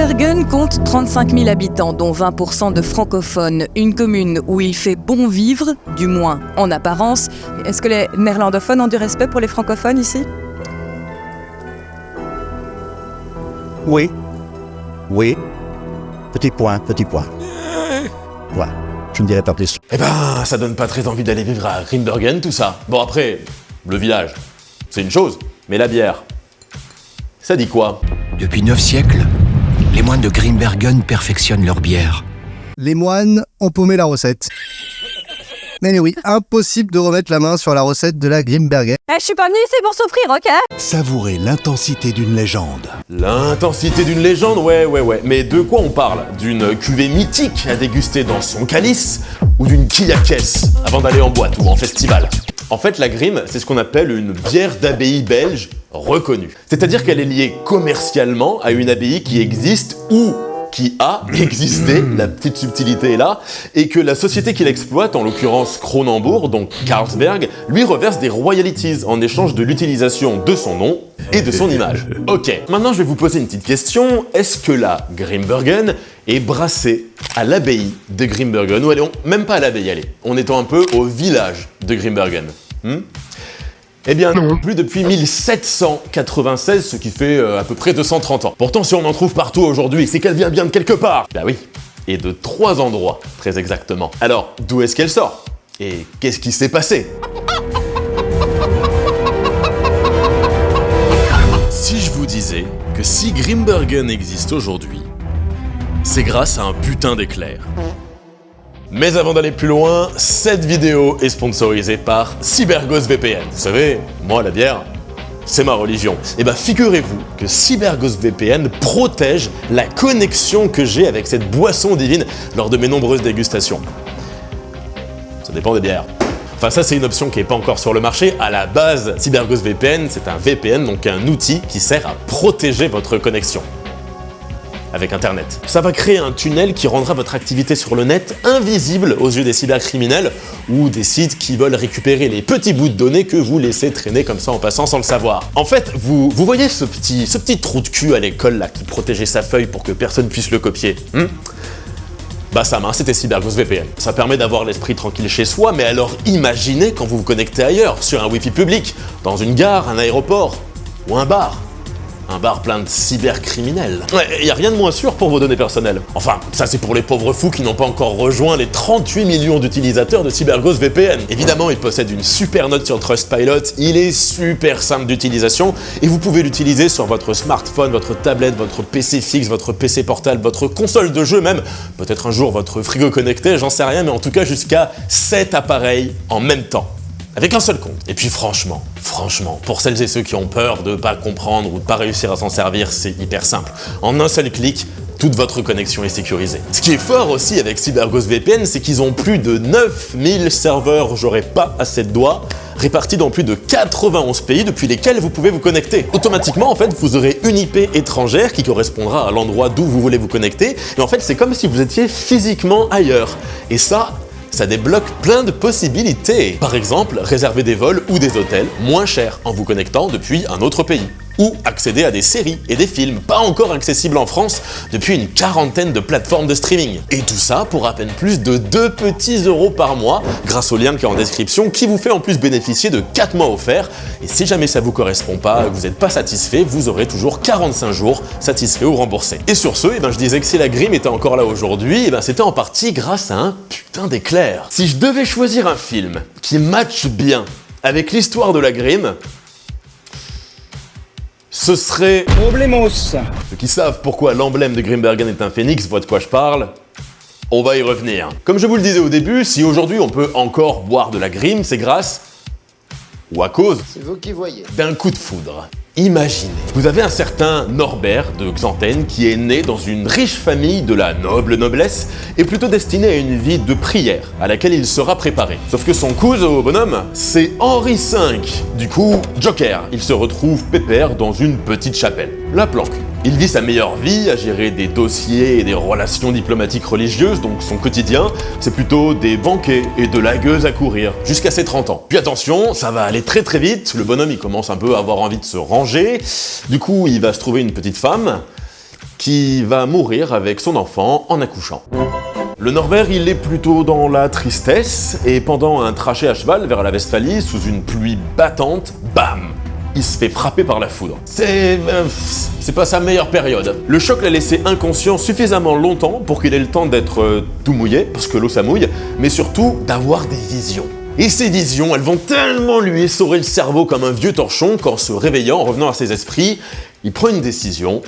Grimbergen compte 35 000 habitants, dont 20% de francophones. Une commune où il fait bon vivre, du moins en apparence. Est-ce que les néerlandophones ont du respect pour les francophones ici ? Oui. Oui. Petit point. Ouais, je ne dirai pas plus. Eh ben, ça donne pas très envie d'aller vivre à Grimbergen, tout ça. Bon, après, le village, c'est une chose, mais la bière, ça dit quoi ? Depuis 9 siècles, les moines de Grimbergen perfectionnent leur bière. Les moines ont paumé la recette. Mais oui, impossible de remettre la main sur la recette de la Grimbergen. Je suis pas venue ici pour souffrir, ok ? Savourez l'intensité d'une légende. L'intensité d'une légende, ouais. Mais de quoi on parle ? D'une cuvée mythique à déguster dans son calice ou d'une quille à caisse avant d'aller en boîte ou en festival ? En fait, la Grim, c'est ce qu'on appelle une bière d'abbaye belge reconnue. C'est-à-dire qu'elle est liée commercialement à une abbaye qui existe ou qui a existé, la petite subtilité est là, et que la société qui l'exploite, en l'occurrence Kronenbourg, donc Carlsberg, lui reverse des royalties en échange de l'utilisation de son nom et de son image. Ok, maintenant je vais vous poser une petite question. Est-ce que la Grimbergen est brassée à l'abbaye de Grimbergen, ou allez, même pas à l'abbaye, allez, en étant un peu au village de Grimbergen Eh bien non, plus depuis 1796, ce qui fait à peu près 230 ans. Pourtant, si on en trouve partout aujourd'hui, c'est qu'elle vient bien de quelque part. Bah oui, et de 3 endroits, très exactement. Alors, d'où est-ce qu'elle sort ? Et qu'est-ce qui s'est passé ? Si je vous disais que si Grimbergen existe aujourd'hui, c'est grâce à un putain d'éclair. Mais avant d'aller plus loin, cette vidéo est sponsorisée par Cyberghost VPN. Vous savez, moi la bière, c'est ma religion. Et bah figurez-vous que Cyberghost VPN protège la connexion que j'ai avec cette boisson divine lors de mes nombreuses dégustations. Ça dépend des bières. Enfin ça c'est une option qui n'est pas encore sur le marché. À la base, Cyberghost VPN, c'est un VPN, donc un outil qui sert à protéger votre connexion avec Internet. Ça va créer un tunnel qui rendra votre activité sur le net invisible aux yeux des cybercriminels ou des sites qui veulent récupérer les petits bouts de données que vous laissez traîner comme ça en passant sans le savoir. En fait, vous voyez ce petit trou de cul à l'école là qui protégeait sa feuille pour que personne puisse le copier Bah sa main, c'était Cyberghost VPN. Ça permet d'avoir l'esprit tranquille chez soi, mais alors imaginez quand vous vous connectez ailleurs, sur un wifi public, dans une gare, un aéroport ou un bar. Un bar plein de cybercriminels. Ouais, y a rien de moins sûr pour vos données personnelles. Enfin, ça c'est pour les pauvres fous qui n'ont pas encore rejoint les 38 millions d'utilisateurs de Cyberghost VPN. Évidemment, il possède une super note sur Trustpilot, il est super simple d'utilisation et vous pouvez l'utiliser sur votre smartphone, votre tablette, votre PC fixe, votre PC portable, votre console de jeu même, peut-être un jour votre frigo connecté, j'en sais rien, mais en tout cas jusqu'à 7 appareils en même temps. Avec un seul compte. Et puis franchement, pour celles et ceux qui ont peur de pas comprendre ou de pas réussir à s'en servir, c'est hyper simple. En un seul clic, toute votre connexion est sécurisée. Ce qui est fort aussi avec Cyberghost VPN, c'est qu'ils ont plus de 9000 serveurs, j'aurais pas assez de doigts, répartis dans plus de 91 pays depuis lesquels vous pouvez vous connecter. Automatiquement, en fait, vous aurez une IP étrangère qui correspondra à l'endroit d'où vous voulez vous connecter, et en fait, c'est comme si vous étiez physiquement ailleurs. Et ça débloque plein de possibilités. Par exemple, réserver des vols ou des hôtels moins chers en vous connectant depuis un autre pays. Ou accéder à des séries et des films pas encore accessibles en France depuis une 40aine de plateformes de streaming. Et tout ça pour à peine plus de 2 petits euros par mois grâce au lien qui est en description qui vous fait en plus bénéficier de 4 mois offerts. Et si jamais ça vous correspond pas, que vous n'êtes pas satisfait, vous aurez toujours 45 jours satisfait ou remboursé. Et sur ce, je disais que si la Grim était encore là aujourd'hui, c'était en partie grâce à un putain d'éclair. Si je devais choisir un film qui matche bien avec l'histoire de la Grim, ce serait... Problemos. Ceux qui savent pourquoi l'emblème de Grimbergen est un phénix voient de quoi je parle. On va y revenir. Comme je vous le disais au début, si aujourd'hui on peut encore boire de la Grim, c'est grâce, ou à cause, C'est vous qui voyez. d'un coup de foudre. Imaginez, vous avez un certain Norbert de Xanten qui est né dans une riche famille de la noble noblesse et plutôt destiné à une vie de prière à laquelle il sera préparé. Sauf que son cousin au bonhomme, c'est Henri V. Du coup, Joker, il se retrouve pépère dans une petite chapelle. La planque. Il vit sa meilleure vie à gérer des dossiers et des relations diplomatiques religieuses, donc son quotidien, c'est plutôt des banquets et de la gueuse à courir, jusqu'à ses 30 ans. Puis attention, ça va aller très très vite, le bonhomme il commence un peu à avoir envie de se ranger, du coup il va se trouver une petite femme, qui va mourir avec son enfant en accouchant. Le Norbert, il est plutôt dans la tristesse, et pendant un trajet à cheval vers la Westphalie, sous une pluie battante, bam! Il se fait frapper par la foudre. C'est pas sa meilleure période. Le choc l'a laissé inconscient suffisamment longtemps pour qu'il ait le temps d'être tout mouillé, parce que l'eau ça mouille, mais surtout d'avoir des visions. Et ces visions, elles vont tellement lui essorer le cerveau comme un vieux torchon qu'en se réveillant, en revenant à ses esprits, il prend une décision.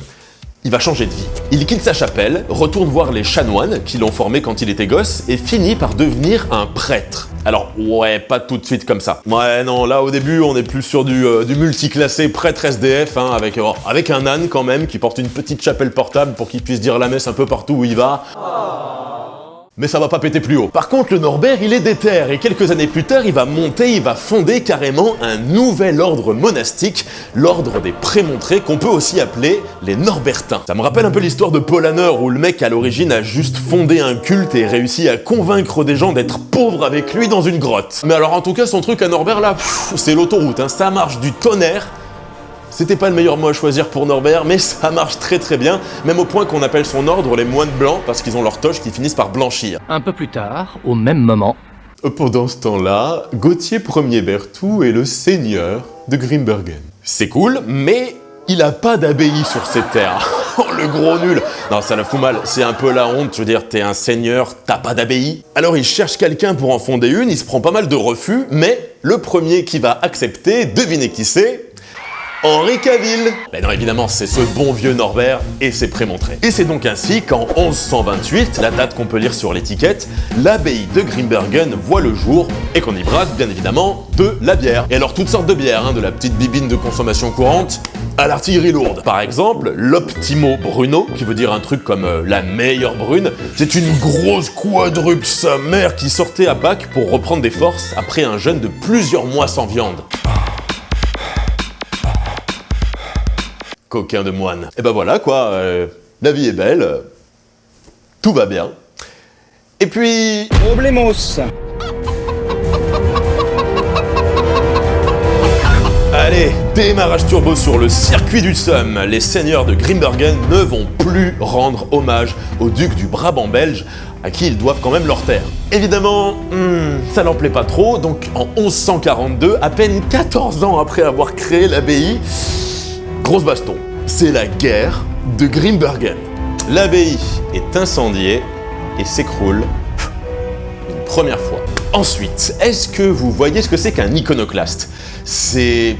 Il va changer de vie. Il quitte sa chapelle, retourne voir les chanoines qui l'ont formé quand il était gosse et finit par devenir un prêtre. Alors ouais, pas tout de suite comme ça. Ouais non, là au début on est plus sur du multiclassé prêtre SDF, hein, avec un âne quand même qui porte une petite chapelle portable pour qu'il puisse dire la messe un peu partout où il va. Mais ça va pas péter plus haut. Par contre, le Norbert, il est déter, et quelques années plus tard, il va fonder carrément un nouvel ordre monastique, l'ordre des Prémontrés, qu'on peut aussi appeler les Norbertins. Ça me rappelle un peu l'histoire de Paul Hanner, où le mec, à l'origine, a juste fondé un culte et réussi à convaincre des gens d'être pauvres avec lui dans une grotte. Mais alors, en tout cas, son truc à Norbert, là, c'est l'autoroute, hein, ça marche du tonnerre. C'était pas le meilleur mot à choisir pour Norbert, mais ça marche très très bien, même au point qu'on appelle son ordre les moines blancs, parce qu'ils ont leurs toches qui finissent par blanchir. Un peu plus tard, au même moment... Pendant ce temps-là, Gauthier Ier Berthoud est le seigneur de Grimbergen. C'est cool, mais il a pas d'abbaye sur ses terres. Oh, le gros nul! Non, ça la fout mal, c'est un peu la honte, je veux dire, t'es un seigneur, t'as pas d'abbaye. Alors il cherche quelqu'un pour en fonder une, il se prend pas mal de refus, mais le premier qui va accepter, devinez qui c'est? Henri Cavill. Ben non, évidemment, c'est ce bon vieux Norbert et ses Prémontrés. Et c'est donc ainsi qu'en 1128, la date qu'on peut lire sur l'étiquette, l'abbaye de Grimbergen voit le jour et qu'on y brasse bien évidemment de la bière. Et alors toutes sortes de bières, hein, de la petite bibine de consommation courante à l'artillerie lourde. Par exemple, l'Optimo Bruno, qui veut dire un truc comme la meilleure brune, c'est une grosse quadruple sa mère qui sortait à bac pour reprendre des forces après un jeûne de plusieurs mois sans viande. Coquin de moine. Et ben voilà quoi, la vie est belle, tout va bien. Et puis... Problemos. Allez, démarrage turbo sur le circuit du Somme. Les seigneurs de Grimbergen ne vont plus rendre hommage au duc du Brabant belge, à qui ils doivent quand même leur terre. Évidemment, ça n'en plaît pas trop, donc en 1142, à peine 14 ans après avoir créé l'abbaye, grosse baston. C'est la guerre de Grimbergen. L'abbaye est incendiée et s'écroule une première fois. Ensuite, est-ce que vous voyez ce que c'est qu'un iconoclaste? C'est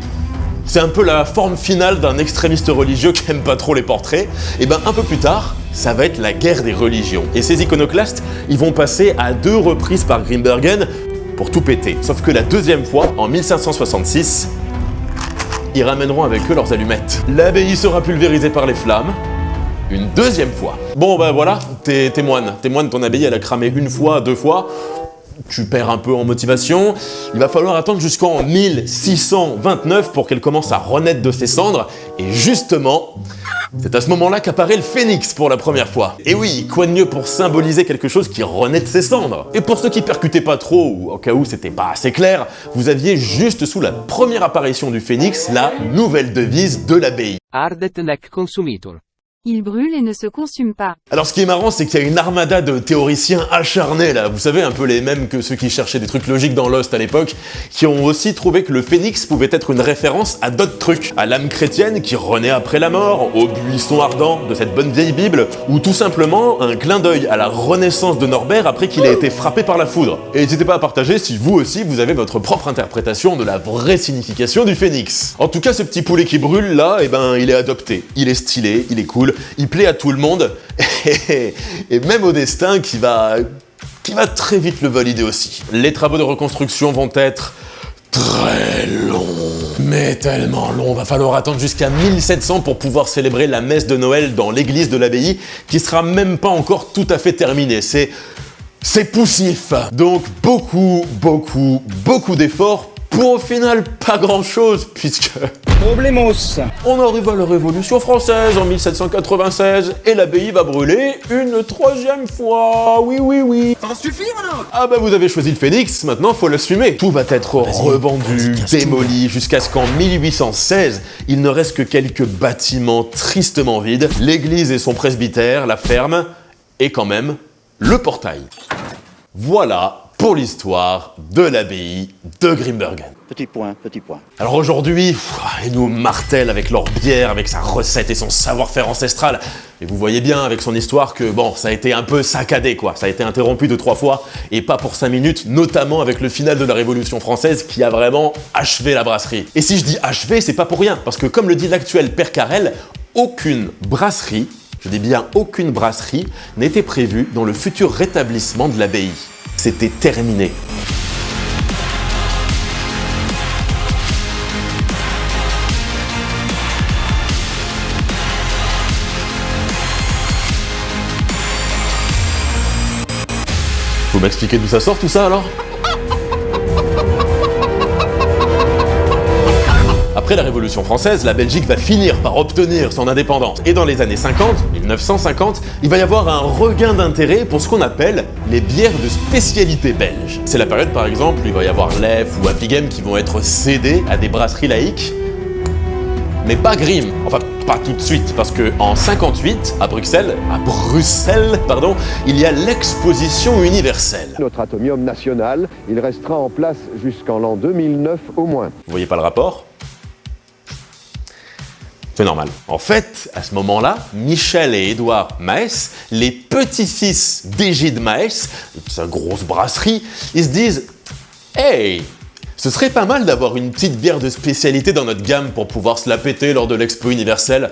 un peu la forme finale d'un extrémiste religieux qui aime pas trop les portraits. Et ben un peu plus tard, ça va être la guerre des religions. Et ces iconoclastes, ils vont passer à 2 reprises par Grimbergen pour tout péter. Sauf que la deuxième fois, en 1566, ils ramèneront avec eux leurs allumettes. L'abbaye sera pulvérisée par les flammes, une deuxième fois. Bon ben voilà, t'es moine, ton abbaye elle a cramé une fois, 2 fois, tu perds un peu en motivation, il va falloir attendre jusqu'en 1629 pour qu'elle commence à renaître de ses cendres, et justement, c'est à ce moment-là qu'apparaît le phénix pour la première fois. Et oui, quoi de mieux pour symboliser quelque chose qui renaît de ses cendres? Et pour ceux qui percutaient pas trop, ou au cas où c'était pas assez clair, vous aviez juste sous la première apparition du phénix la nouvelle devise de l'abbaye. Ardet nec consumitur. Il brûle et ne se consume pas. Alors ce qui est marrant, c'est qu'il y a une armada de théoriciens acharnés là, vous savez, un peu les mêmes que ceux qui cherchaient des trucs logiques dans Lost à l'époque, qui ont aussi trouvé que le phénix pouvait être une référence à d'autres trucs, à l'âme chrétienne qui renaît après la mort, au buisson ardent de cette bonne vieille Bible, ou tout simplement un clin d'œil à la renaissance de Norbert après qu'il ait été frappé par la foudre. Et n'hésitez pas à partager si vous aussi vous avez votre propre interprétation de la vraie signification du phénix. En tout cas, ce petit poulet qui brûle là, eh ben il est adopté, il est stylé, il est cool, il plaît à tout le monde, et même au destin qui va très vite le valider aussi. Les travaux de reconstruction vont être très longs, mais tellement longs. Va falloir attendre jusqu'à 1700 pour pouvoir célébrer la messe de Noël dans l'église de l'abbaye, qui sera même pas encore tout à fait terminée. C'est poussif. Donc beaucoup d'efforts Pour au final pas grand chose, puisque... Problemos. On arrive à la Révolution française en 1796 et l'abbaye va brûler une 3e fois. Oui, oui, oui. Ça suffit maintenant. Ah bah vous avez choisi le phénix, maintenant faut l'assumer. Tout va être revendu, démoli, jusqu'à ce qu'en 1816, il ne reste que quelques bâtiments tristement vides, l'église et son presbytère, la ferme, et quand même le portail. Voilà pour l'histoire de l'abbaye de Grimbergen. Petit point, petit point. Alors aujourd'hui, ils nous martèlent avec leur bière, avec sa recette et son savoir-faire ancestral. Et vous voyez bien avec son histoire que bon, ça a été un peu saccadé quoi. Ça a été interrompu 2-3 fois et pas pour 5 minutes, notamment avec le final de la Révolution française qui a vraiment achevé la brasserie. Et si je dis achevé, c'est pas pour rien, parce que comme le dit l'actuel Père Carrel, aucune brasserie, je dis bien aucune brasserie, n'était prévue dans le futur rétablissement de l'abbaye. C'était terminé. Vous m'expliquez d'où ça sort tout ça alors ? Après la Révolution française, la Belgique va finir par obtenir son indépendance. Et dans les années 50, 1950, il va y avoir un regain d'intérêt pour ce qu'on appelle les bières de spécialité belge. C'est la période par exemple où il va y avoir Leffe ou Affligem qui vont être cédés à des brasseries laïques, mais pas Grimm. Enfin, pas tout de suite, parce que en 58, à Bruxelles, il y a l'exposition universelle. Notre atomium national, il restera en place jusqu'en l'an 2009 au moins. Vous voyez pas le rapport ? C'est normal. En fait, à ce moment-là, Michel et Édouard Maes, les petits-fils d'Égide Maes, sa grosse brasserie, ils se disent « Hey, ce serait pas mal d'avoir une petite bière de spécialité dans notre gamme pour pouvoir se la péter lors de l'expo universelle.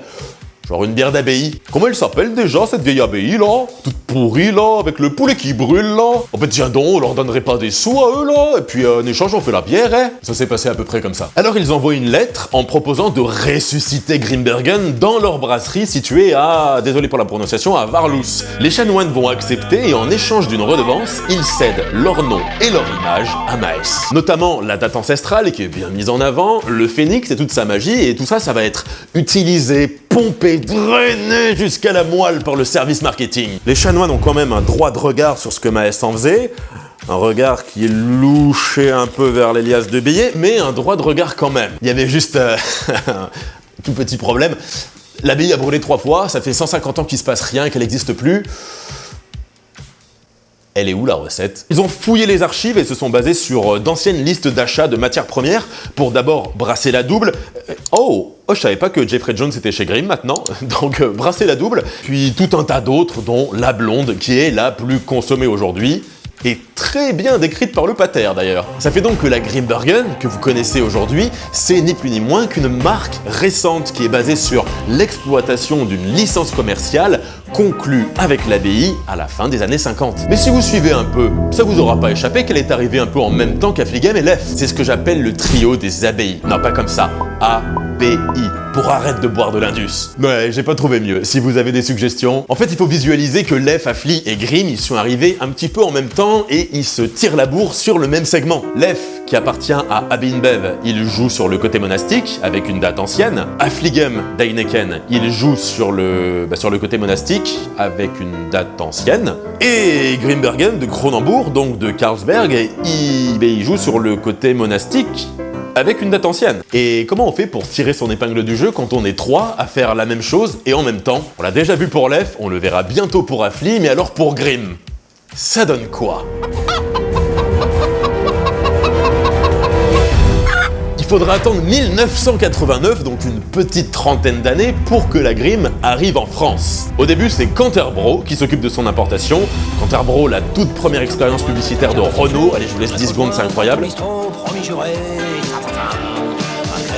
Genre une bière d'abbaye. Comment elle s'appelle déjà cette vieille abbaye là? Toute pourrie là, avec le poulet qui brûle là. Oh bah tiens donc, on leur donnerait pas des sous à eux là, et puis en échange on fait la bière, hein. Ça s'est passé à peu près comme ça. Alors ils envoient une lettre en proposant de ressusciter Grimbergen dans leur brasserie située à, désolé pour la prononciation, à Warloos. Les chanoines vont accepter et en échange d'une redevance, ils cèdent leur nom et leur image à Maes. Notamment la date ancestrale qui est bien mise en avant, le phénix et toute sa magie, et tout ça, ça va être utilisé, pompé, drainé jusqu'à la moelle par le service marketing. Les chanoines ont quand même un droit de regard sur ce que Maes en faisait, un regard qui louchait un peu vers les liasses de billets, mais un droit de regard quand même. Il y avait juste un tout petit problème. L'abbaye a brûlé 3 fois, ça fait 150 ans qu'il se passe rien et qu'elle n'existe plus. Elle est où la recette? Ils ont fouillé les archives et se sont basés sur d'anciennes listes d'achats de matières premières pour d'abord brasser la double. Oh, je savais pas que Jeffrey Jones était chez Grimm maintenant, donc brasser la double, puis tout un tas d'autres dont la blonde qui est la plus consommée aujourd'hui. Et très bien décrite par le pater d'ailleurs. Ça fait donc que la Grimbergen, que vous connaissez aujourd'hui, c'est ni plus ni moins qu'une marque récente qui est basée sur l'exploitation d'une licence commerciale conclue avec l'abbaye à la fin des années 50. Mais si vous suivez un peu, ça vous aura pas échappé qu'elle est arrivée un peu en même temps qu'Affligem et Leffe. C'est ce que j'appelle le trio des abbayes. Non, pas comme ça. A-B-I. Pour arrête de boire de l'Indus. Ouais, j'ai pas trouvé mieux. Si vous avez des suggestions. En fait, il faut visualiser que Leffe, Affli et Grimm, ils sont arrivés un petit peu en même temps et ils se tirent la bourre sur le même segment. Leffe, qui appartient à Abbey InBev, il joue sur le côté monastique avec une date ancienne. Affligem d'Heineken, il joue sur le côté monastique avec une date ancienne. Et Grimbergen de Kronenbourg, donc de Carlsberg, il joue sur le côté monastique avec une date ancienne. Et comment on fait pour tirer son épingle du jeu quand on est 3 à faire la même chose et en même temps? On l'a déjà vu pour Leffe, on le verra bientôt pour Affli, mais alors pour Grimm, ça donne quoi? Il faudra attendre 1989, donc une petite trentaine d'années, pour que la Grimm arrive en France. Au début, c'est Canterbro qui s'occupe de son importation. Canterbro, la toute première expérience publicitaire de Renault. Allez, je vous laisse 10 secondes, c'est incroyable.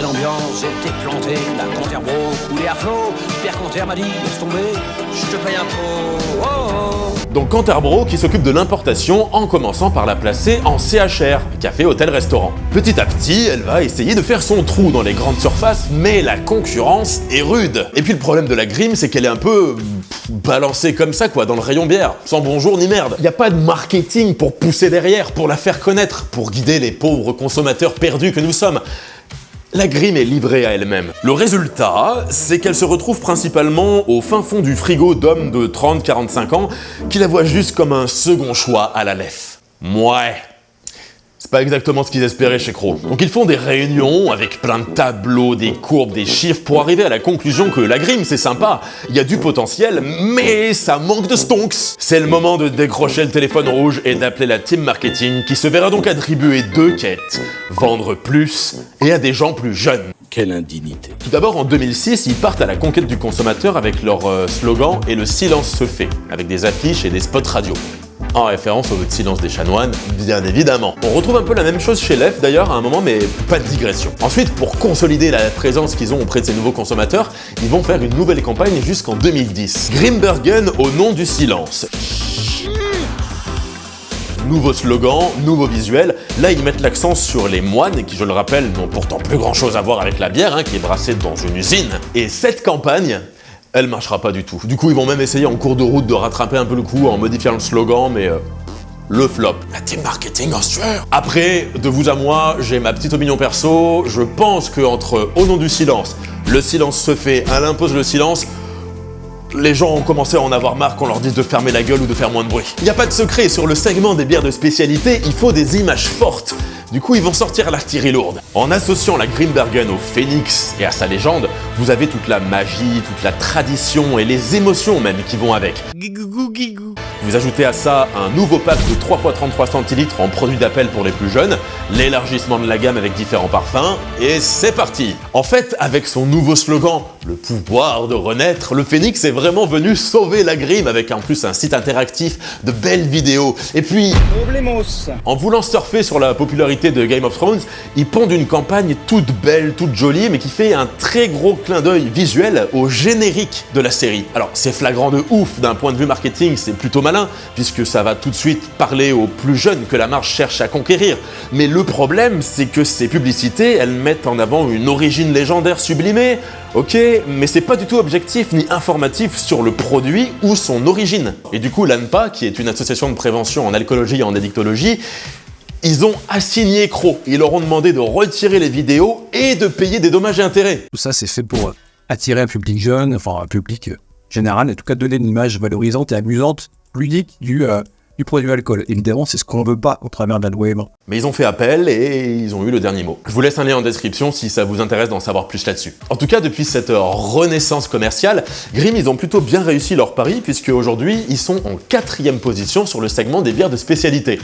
L'ambiance était plantée, la Canterbro coulait à flot. Père Canter m'a dit, laisse tomber, je te paye un pot. Oh, oh. Donc Canterbro qui s'occupe de l'importation en commençant par la placer en CHR, café, hôtel, restaurant. Petit à petit, elle va essayer de faire son trou dans les grandes surfaces, mais la concurrence est rude. Et puis le problème de la Grimm, c'est qu'elle est un peu balancée comme ça quoi, dans le rayon bière, sans bonjour ni merde. Y a pas de marketing pour pousser derrière, pour la faire connaître, pour guider les pauvres consommateurs perdus que nous sommes. La Grimm est livrée à elle-même. Le résultat, c'est qu'elle se retrouve principalement au fin fond du frigo d'hommes de 30-45 ans qui la voient juste comme un second choix à la lef. Ouais. C'est pas exactement ce qu'ils espéraient chez Crow. Donc ils font des réunions avec plein de tableaux, des courbes, des chiffres pour arriver à la conclusion que la Grimm c'est sympa, il y a du potentiel, mais ça manque de stonks. C'est le moment de décrocher le téléphone rouge et d'appeler la team marketing qui se verra donc attribuer 2 quêtes, vendre plus et à des gens plus jeunes. Quelle indignité. Tout d'abord en 2006, ils partent à la conquête du consommateur avec leur slogan « Et le silence se fait », avec des affiches et des spots radio. En référence au silence des chanoines, bien évidemment. On retrouve un peu la même chose chez Lef d'ailleurs à un moment, mais pas de digression. Ensuite, pour consolider la présence qu'ils ont auprès de ces nouveaux consommateurs, ils vont faire une nouvelle campagne jusqu'en 2010. Grimbergen au nom du silence. Nouveau slogan, nouveau visuel. Là, ils mettent l'accent sur les moines, qui, je le rappelle, n'ont pourtant plus grand chose à voir avec la bière, qui est brassée dans une usine. Et cette campagne, elle marchera pas du tout. Du coup, ils vont même essayer en cours de route de rattraper un peu le coup en modifiant le slogan, mais le flop. La team marketing en sueur. Après, de vous à moi, j'ai ma petite opinion perso. Je pense qu'entre Au nom du silence, le silence se fait, elle impose le silence, les gens ont commencé à en avoir marre qu'on leur dise de fermer la gueule ou de faire moins de bruit. Il n'y a pas de secret, sur le segment des bières de spécialité, il faut des images fortes. Du coup, ils vont sortir l'artillerie lourde. En associant la Grimbergen au phénix et à sa légende, vous avez toute la magie, toute la tradition et les émotions même qui vont avec. Vous ajoutez à ça un nouveau pack de 3x33 centilitres en produit d'appel pour les plus jeunes, l'élargissement de la gamme avec différents parfums, et c'est parti. En fait, avec son nouveau slogan, le pouvoir de renaître, le phénix est vraiment venu sauver la Grimm avec en plus un site interactif, de belles vidéos, et puis... Problemos. En voulant surfer sur la popularité de Game of Thrones, ils pondent une campagne toute belle, toute jolie, mais qui fait un très gros clin d'œil visuel au générique de la série. Alors c'est flagrant de ouf, d'un point de vue marketing, c'est plutôt malin, puisque ça va tout de suite parler aux plus jeunes que la marque cherche à conquérir. Mais le problème, c'est que ces publicités, elles mettent en avant une origine légendaire sublimée, ok, mais c'est pas du tout objectif ni informatif sur le produit ou son origine. Et du coup, l'ANPA, qui est une association de prévention en alcoolologie et en addictologie, ils ont assigné Crow. Ils leur ont demandé de retirer les vidéos et de payer des dommages et intérêts. Tout ça, c'est fait pour attirer un public jeune, enfin un public général, en tout cas donner une image valorisante et amusante, ludique du produit alcool. Évidemment, c'est ce qu'on veut pas au travers de la loi EMA. Mais ils ont fait appel et ils ont eu le dernier mot. Je vous laisse un lien en description si ça vous intéresse d'en savoir plus là-dessus. En tout cas, depuis cette renaissance commerciale, Grimm, ils ont plutôt bien réussi leur pari, puisque aujourd'hui, ils sont en 4e position sur le segment des bières de spécialité.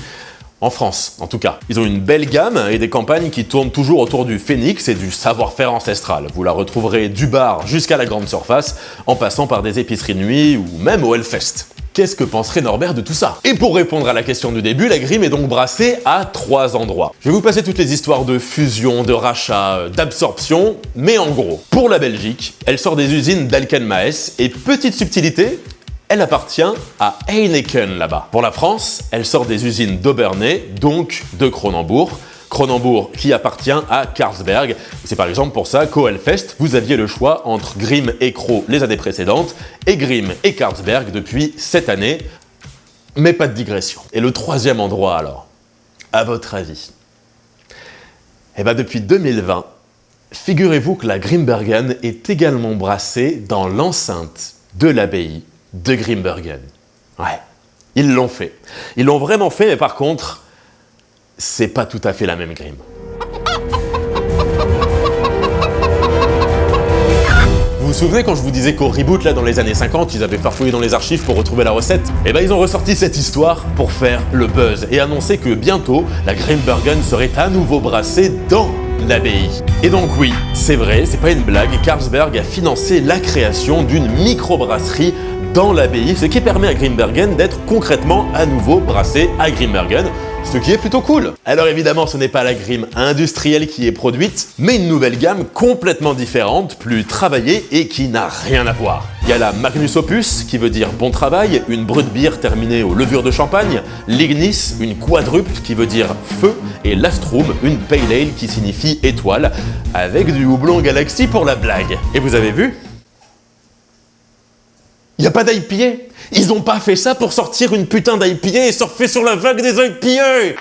En France, en tout cas. Ils ont une belle gamme et des campagnes qui tournent toujours autour du phénix et du savoir-faire ancestral. Vous la retrouverez du bar jusqu'à la grande surface, en passant par des épiceries de nuit ou même au Hellfest. Qu'est-ce que penserait Norbert de tout ça? Et pour répondre à la question du début, la Grimm est donc brassée à 3 endroits. Je vais vous passer toutes les histoires de fusion, de rachat, d'absorption, mais en gros, pour la Belgique, elle sort des usines d'Alken-Maes et petite subtilité, elle appartient à Heineken là-bas. Pour la France, elle sort des usines d'Obernai, donc de Kronenbourg. Kronenbourg qui appartient à Carlsberg. C'est par exemple pour ça qu'au Hellfest, vous aviez le choix entre Grimm et Crow les années précédentes, et Grimm et Carlsberg depuis cette année. Mais pas de digression. Et le 3e endroit alors, à votre avis? Eh bien depuis 2020, figurez-vous que la Grimbergen est également brassée dans l'enceinte de l'abbaye de Grimbergen. Ouais, ils l'ont fait. Ils l'ont vraiment fait, mais par contre, c'est pas tout à fait la même Grimm. Vous vous souvenez quand je vous disais qu'au reboot, là, dans les années 50, ils avaient farfouillé dans les archives pour retrouver la recette? Eh ben, ils ont ressorti cette histoire pour faire le buzz et annoncer que bientôt, la Grimbergen serait à nouveau brassée dans l'abbaye. Et donc oui, c'est vrai, c'est pas une blague, Carlsberg a financé la création d'une microbrasserie dans l'abbaye, ce qui permet à Grimbergen d'être concrètement à nouveau brassé à Grimbergen, ce qui est plutôt cool. Alors évidemment, ce n'est pas la Grimm industrielle qui est produite, mais une nouvelle gamme complètement différente, plus travaillée et qui n'a rien à voir. Il y a la Magnus Opus, qui veut dire bon travail, une brut bière terminée aux levures de champagne, l'Ignis, une quadruple, qui veut dire feu, et l'Astrum, une pale ale qui signifie étoile, avec du houblon Galaxy pour la blague. Et vous avez vu ? Y a pas d'IPA? Ils ont pas fait ça pour sortir une putain d'IPA et surfer sur la vague des IPA!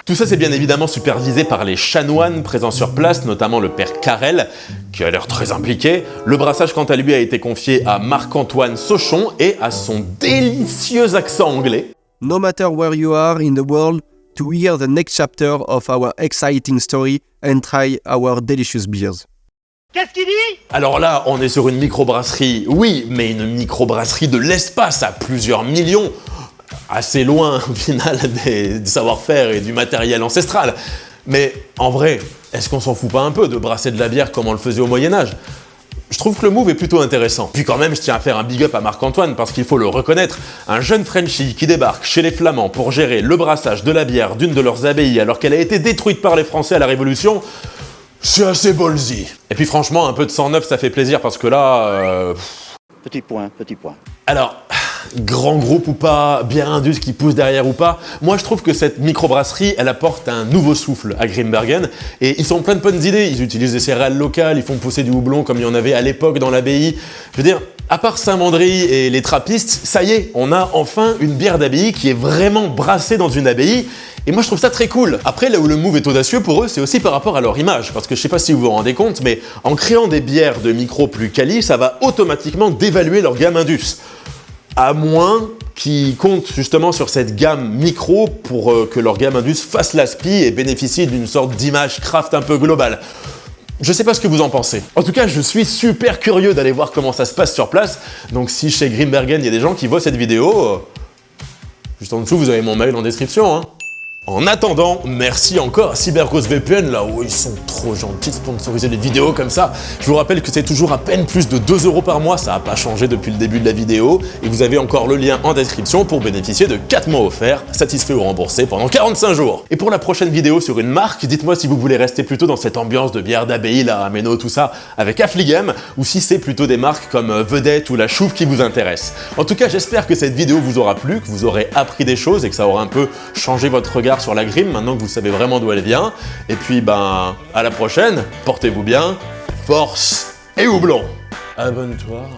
Tout ça, c'est bien évidemment supervisé par les chanoines présents sur place, notamment le père Carrel, qui a l'air très impliqué. Le brassage, quant à lui, a été confié à Marc-Antoine Sauchon et à son délicieux accent anglais. No matter where you are in the world, to hear the next chapter of our exciting story and try our delicious beers. Qu'est-ce qu'il dit? Alors là, on est sur une microbrasserie, oui, mais une microbrasserie de l'espace à plusieurs millions. Assez loin, au final, des savoir-faire et du matériel ancestral. Mais en vrai, est-ce qu'on s'en fout pas un peu de brasser de la bière comme on le faisait au Moyen-Âge? Je trouve que le move est plutôt intéressant. Puis quand même, je tiens à faire un big up à Marc-Antoine parce qu'il faut le reconnaître. Un jeune Frenchie qui débarque chez les Flamands pour gérer le brassage de la bière d'une de leurs abbayes alors qu'elle a été détruite par les Français à la Révolution, c'est assez ballsy. Et puis franchement, un peu de sang neuf, ça fait plaisir parce que là... Petit point, petit point. Alors... grand groupe ou pas, bière indus qui pousse derrière ou pas, moi je trouve que cette microbrasserie, elle apporte un nouveau souffle à Grimbergen et ils sont plein de bonnes idées, ils utilisent des céréales locales, ils font pousser du houblon comme il y en avait à l'époque dans l'abbaye. Je veux dire, à part Saint-Mandry et les trappistes, ça y est, on a enfin une bière d'abbaye qui est vraiment brassée dans une abbaye. Et moi je trouve ça très cool. Après, là où le move est audacieux pour eux, c'est aussi par rapport à leur image. Parce que je sais pas si vous vous rendez compte, mais en créant des bières de micro plus quali, ça va automatiquement dévaluer leur gamme indus. À moins qu'ils comptent justement sur cette gamme micro pour que leur gamme indus fasse l'aspi et bénéficie d'une sorte d'image craft un peu globale. Je sais pas ce que vous en pensez. En tout cas, je suis super curieux d'aller voir comment ça se passe sur place. Donc si chez Grimbergen, il y a des gens qui voient cette vidéo, juste en dessous, vous avez mon mail en description, hein. En attendant, merci encore à CyberGhost VPN, là où ils sont trop gentils de sponsoriser les vidéos comme ça. Je vous rappelle que c'est toujours à peine plus de 2 € par mois, ça n'a pas changé depuis le début de la vidéo. Et vous avez encore le lien en description pour bénéficier de 4 mois offerts, satisfaits ou remboursés pendant 45 jours. Et pour la prochaine vidéo sur une marque, dites-moi si vous voulez rester plutôt dans cette ambiance de bière d'abbaye, la Ameno, tout ça, avec Affligem, ou si c'est plutôt des marques comme Vedette ou La Chouffe qui vous intéressent. En tout cas, j'espère que cette vidéo vous aura plu, que vous aurez appris des choses et que ça aura un peu changé votre regard sur la Grim, maintenant que vous savez vraiment d'où elle vient. Et puis, ben, à la prochaine, portez-vous bien, force et houblon. Abonne-toi.